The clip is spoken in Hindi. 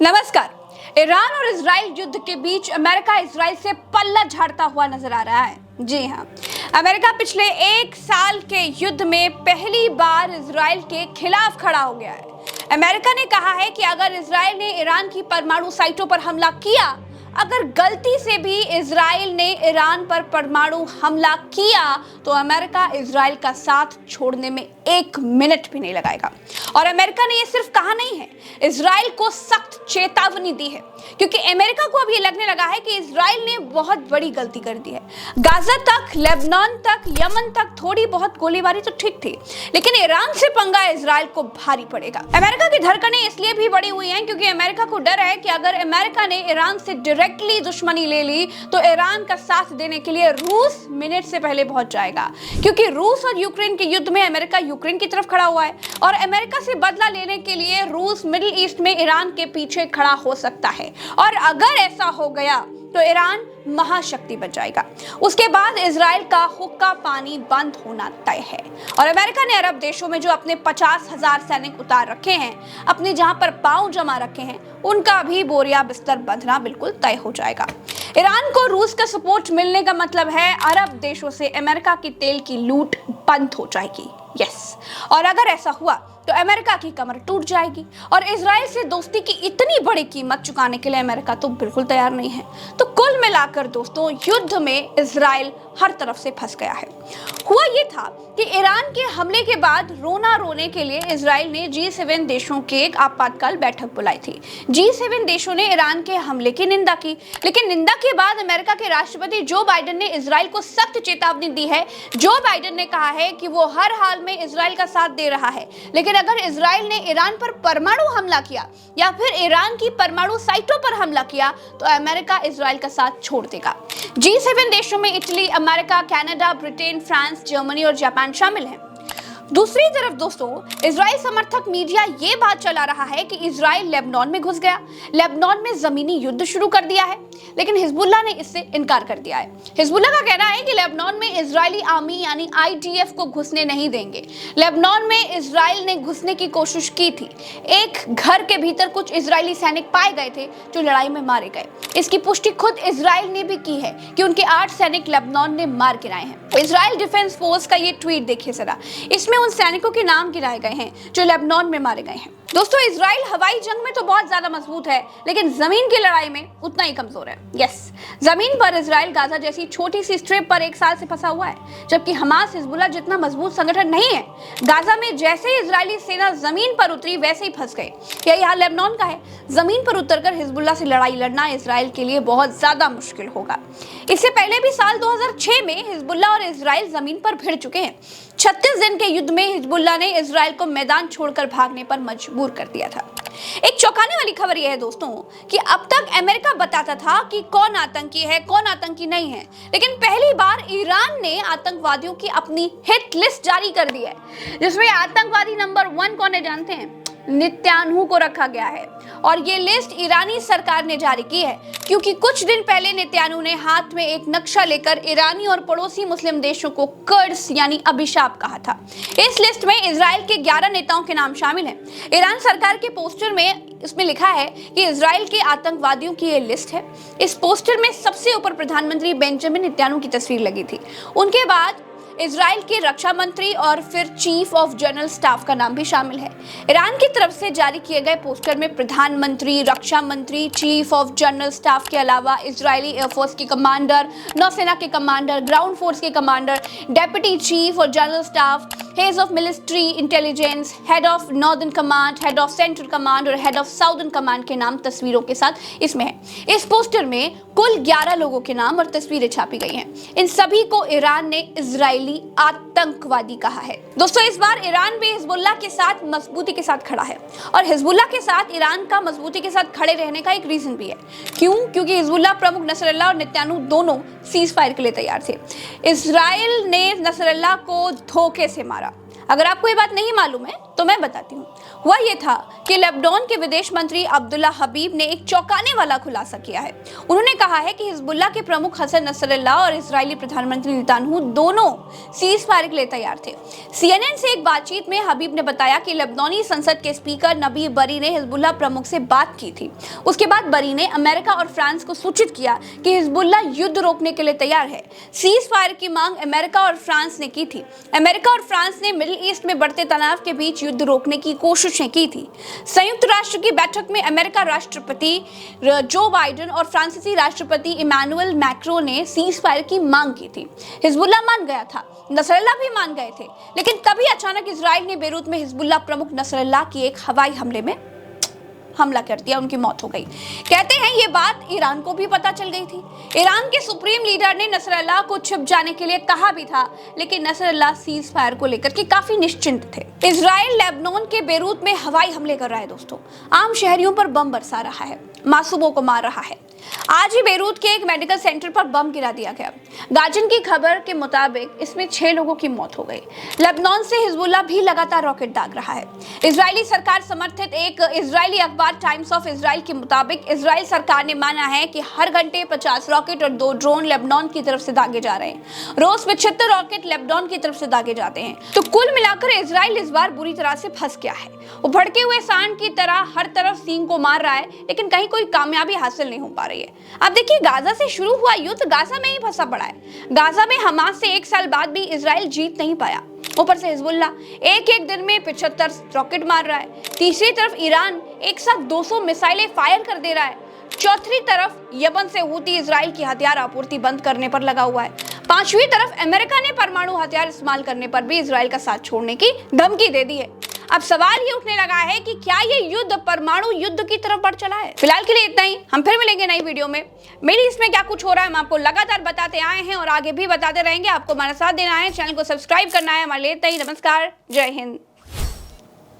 नमस्कार। ईरान और इजराइल युद्ध के बीच अमेरिका इजराइल से पल्ला झाड़ता हुआ नजर आ रहा है। जी हाँ, अमेरिका पिछले 1 साल के युद्ध में पहली बार इजराइल के खिलाफ खड़ा हो गया है। अमेरिका ने कहा है कि अगर इजराइल ने ईरान की परमाणु साइटों पर हमला किया, अगर गलती से भी इजराइल ने ईरान पर परमाणु हमला किया, तो अमेरिका इजराइल का साथ छोड़ने में 1 मिनट भी नहीं लगाएगा। और अमेरिका ने ये सिर्फ कहा नहीं है, इजराइल को सख्त चेतावनी दी है, क्योंकि अमेरिका को अब ये लगने लगा है कि इजराइल ने बहुत बड़ी गलती कर दी है। गाजा तक, लेबनान तक, यमन तक थोड़ी बहुत गोलीबारी तो ठीक थी, लेकिन ईरान से पंगा इजराइल को भारी पड़ेगा। अमेरिका की धड़कनें इसलिए भी बढ़ी हुई हैं क्योंकि अमेरिका को डर है कि अगर अमेरिका ने ईरान से डायरेक्टली दुश्मनी ले ली तो ईरान का साथ देने के लिए रूस मिनट से पहले पहुंच जाएगा, क्योंकि रूस और यूक्रेन के युद्ध में अमेरिका यूक्रेन की तरफ खड़ा हुआ है और अमेरिका से बदला लेने के लिए रूस मिडिल ईस्ट में ईरान के पीछे खड़ा हो सकता है। और अगर ऐसा हो गया तो ईरान महाशक्ति बन जाएगा। उसके बाद इजराइल का हुक्का पानी बंद होना तय है। और अमेरिका ने अरब देशों में जो अपने 50,000 सैनिक उतार रखे हैं, अपने जहां पर पांव जमा रखे हैं, उनका भी बोरिया बिस्तर बंधना बिल्कुल तय हो जाएगा। ईरान को रूस का सपोर्ट मिलने का मतलब है अरब देशों से अमेरिका की तेल की लूट बंद हो जाएगी। यस, और अगर ऐसा हुआ तो अमेरिका की कमर टूट जाएगी और इजराइल से दोस्ती की इतनी बड़ी कीमत चुकाने के लिए अमेरिका तो बिल्कुल तैयार नहीं है। तो कुल मिलाकर दोस्तों, युद्ध में इजराइल हर तरफ से फंस गया है। हुआ ये था कि ईरान के हमले के बाद रोना रोने के लिए इजराइल ने G7 देशों की एक आपातकाल बैठक बुलाई थी। G7 देशों ने ईरान के हमले की निंदा की, लेकिन निंदा के बाद अमेरिका के राष्ट्रपति जो बाइडेन ने इजराइल को सख्त चेतावनी दी है। जो बाइडेन ने कहा है कि वो हर हाल में इजराइल का साथ दे रहा है, लेकिन अगर इजराइल ने ईरान पर परमाणु हमला किया या फिर ईरान की परमाणु साइटों पर हमला किया तो अमेरिका इजराइल का साथ छोड़ देगा। G7 देशों में Italy, America, Canada, Britain, France, Germany और जापान शामिल हैं। दूसरी तरफ दोस्तों, इजराइल समर्थक मीडिया ये बात चला रहा है कि इजराइल लेबनान में घुस गया, लेबनान में जमीनी युद्ध शुरू कर दिया है, लेकिन हिजबुल्लाह ने इससे इनकार कर दिया है। हिजबुल्लाह का कहना है कि लेबनान में इजरायली आर्मी यानी IDF को घुसने नहीं देंगे। लेबनान में इजराइल ने घुसने की कोशिश की थी। एक घर के भीतर कुछ इजरायली सैनिक पाए गए थे जो लड़ाई में मारे गए। इसकी पुष्टि खुद इजराइल ने भी की है कि उनके 8 सैनिक लेबनान ने मार गिराए हैं। इजराइल डिफेंस फोर्स का ये ट्वीट देखिए जरा, इसमें उन सैनिकों के नाम गिनाए गए हैं जो लेबनान में मारे गए हैं। दोस्तों, इजराइल हवाई जंग में तो बहुत ज्यादा मजबूत है, लेकिन जमीन की लड़ाई में उतना ही कमजोर है। यस, जमीन पर इजराइल गाजा जैसी छोटी सी स्ट्रिप पर 1 साल से फंसा हुआ है, जबकि हमास हिजबुल्लाह जितना मजबूत संगठन नहीं है। गाजा में जैसे ही इजरायली सेना जमीन पर उतरी वैसे ही फंस गए। यही हाल लेबनान का है। जमीन पर उतरकर हिजबुल्लाह से लड़ाई लड़ना इजराइल के लिए बहुत ज्यादा मुश्किल होगा। इससे पहले भी साल 2006 में हिजबुल्लाह और इजराइल जमीन पर भिड़ चुके हैं। 36 दिन के युद्ध में हिजबुल्लाह ने इजराइल को मैदान छोड़कर भागने पर मजबूर कर दिया था। एक चौंकाने वाली खबर यह है दोस्तों कि अब तक अमेरिका बताता था कि कौन आतंकी है, कौन आतंकी नहीं है, लेकिन पहली बार ईरान ने आतंकवादियों की अपनी हिट लिस्ट जारी कर दी है, जिसमें आतंकवादी नंबर 1 कौन है जानते हैं? नेतन्याहू को रखा गया है। और ये लिस्ट ईरानी सरकार ने जारी की है, क्योंकि कुछ दिन पहले नेतन्याहू ने हाथ में एक नक्शा लेकर ईरानी और पड़ोसी मुस्लिम देशों को कर्स यानी अभिशाप कहा था। इस लिस्ट में इजराइल के 11 नेताओं के नाम शामिल हैं। ईरान सरकार के पोस्टर में इसमें लिखा है कि इजराइल के आतंकवादियों की ये लिस्ट है। इस पोस्टर में सबसे ऊपर प्रधानमंत्री बेंजामिन नेतन्याहू की तस्वीर लगी थी। उनके बाद इजराइल के रक्षा मंत्री और फिर चीफ ऑफ जनरल स्टाफ का नाम भी शामिल है। ईरान की तरफ से जारी किए गए पोस्टर में प्रधानमंत्री, रक्षा मंत्री, चीफ ऑफ जनरल स्टाफ के अलावा इजरायली एयरफोर्स के कमांडर, नौसेना के कमांडर, ग्राउंड फोर्स के कमांडर, डेप्यूटी चीफ और general staff, head of military intelligence, head of northern command, head of central command और हेड ऑफ साउदर्न कमांड के नाम तस्वीरों के साथ इसमें है। इस पोस्टर में कुल 11 लोगों के नाम और तस्वीरें छापी गई हैं। इन सभी को ईरान ने इजराइली आतंकवादी कहा है। दोस्तों, इस बार ईरान भी हिजबुल्लाह के साथ मजबूती के साथ खड़ा है और हिजबुल्लाह के साथ ईरान का मजबूती के साथ खड़े रहने का एक रीजन भी है। क्यों? क्योंकि हिजबुल्लाह प्रमुख नसरल्लाह और नेतन्याहू दोनों सीज फायर के लिए तैयार थे। इजराइल ने नसरल्लाह को धोखे से मारा। अगर आपको ये बात नहीं मालूम है तो मैं बताती हूँ। हुआ ये था कि लेबनान के विदेश मंत्री अब्दुल्ला हबीब ने एक चौंकाने वाला खुलासा किया है। उन्होंने कहा है कि हिजबुल्लाह के प्रमुख हसन नसरल्लाह और इजरायली प्रधानमंत्री नेतन्याहू दोनों सीज फायर के लिए तैयार थे। CNN से एक बातचीत में हबीब ने बताया कि लेबनानी संसद के स्पीकर नबीह बरी ने हिजबुल्लाह प्रमुख से बात की थी। उसके बाद बरी ने अमेरिका और फ्रांस को सूचित किया कि हिजबुल्लाह युद्ध रोकने के लिए तैयार है। सीज फायर की मांग अमेरिका और फ्रांस ने की थी। अमेरिका और फ्रांस ने मिडिल ईस्ट में बढ़ते तनाव के बीच युद्ध रोकने की कोशिशें की थी। संयुक्त राष्ट्र की बैठक में अमेरिका राष्ट्रपति जो बाइडेन और फ्रांसीसी राष्ट्रपति इमैनुअल मैक्रों ने सीज फायर की मांग की थी। हिजबुल्लाह मान गया था, नसरल्लाह भी मान गए थे, लेकिन तभी अचानक इजराइल ने बेरूत में हिजबुल्लाह प्रमुख नसरल्लाह की एक हवाई हमले में हमला कर दिया, उनकी मौत हो गई। कहते हैं ये बात ईरान को भी पता चल गई थी। ईरान के सुप्रीम लीडर ने नसरल्लाह को छिप जाने के लिए कहा भी था, लेकिन नसरल्लाह सीज फायर को लेकर के काफी निश्चिंत थे। इजराइल लेबनान के बेरूत में हवाई हमले कर रहा है दोस्तों, आम शहरियों पर बम बरसा रहा है, मासूमों को मार रहा है। आज ही बेरूत के एक मेडिकल सेंटर पर बम गिरा दिया गया। गार्जियन की खबर के मुताबिक इसमें 6 लोगों की मौत हो गई। लेबनान से हिजबुल्लाह भी लगातार रॉकेट दाग रहा है। इजरायली सरकार समर्थित एक इजरायली अखबार टाइम्स ऑफ इजराइल के मुताबिक इजराइल सरकार ने माना है कि हर घंटे 50 रॉकेट और 2 ड्रोन लेबनान की तरफ से दागे जा रहे हैं। रोज 75 रॉकेट लेबनान की तरफ से दागे जाते हैं। तो कुल मिलाकर इजराइल इस बार बुरी तरह से फंस गया है। वो भड़के हुए सांड की तरह हर तरफ सींग को मार रहा है, लेकिन कहीं कोई कामयाबी हासिल नहीं हो पा रही है। अब देखिए, गाजा से शुरू हुआ युद्ध गाजा में ही फंसा पड़ा है। गाजा में हमास से 1 साल बाद भी इजराइल जीत नहीं पाया। ऊपर से हिजबुल्लाह एक दिन में 75 रॉकेट मार रहा है। तीसरी तरफ ईरान एक साथ 200 मिसाइलें फायर कर दे रहा है। चौथी तरफ यमन से हूती इजराइल की हथियार आपूर्ति बंद करने पर लगा हुआ है। पांचवी तरफ अमेरिका ने परमाणु हथियार इस्तेमाल करने पर भी इजराइल का साथ छोड़ने की धमकी दे दी है। अब सवाल ये उठने लगा है कि क्या ये युद्ध परमाणु युद्ध की तरफ बढ़ चला है। फिलहाल के लिए इतना ही, हम फिर मिलेंगे नई वीडियो में। मेरी इसमें क्या कुछ हो रहा है हम आपको लगातार बताते आए हैं और आगे भी बताते रहेंगे। आपको हमारा साथ देना है, चैनल को सब्सक्राइब करना है। हमारे लिए इतना ही, नमस्कार, जय हिंद।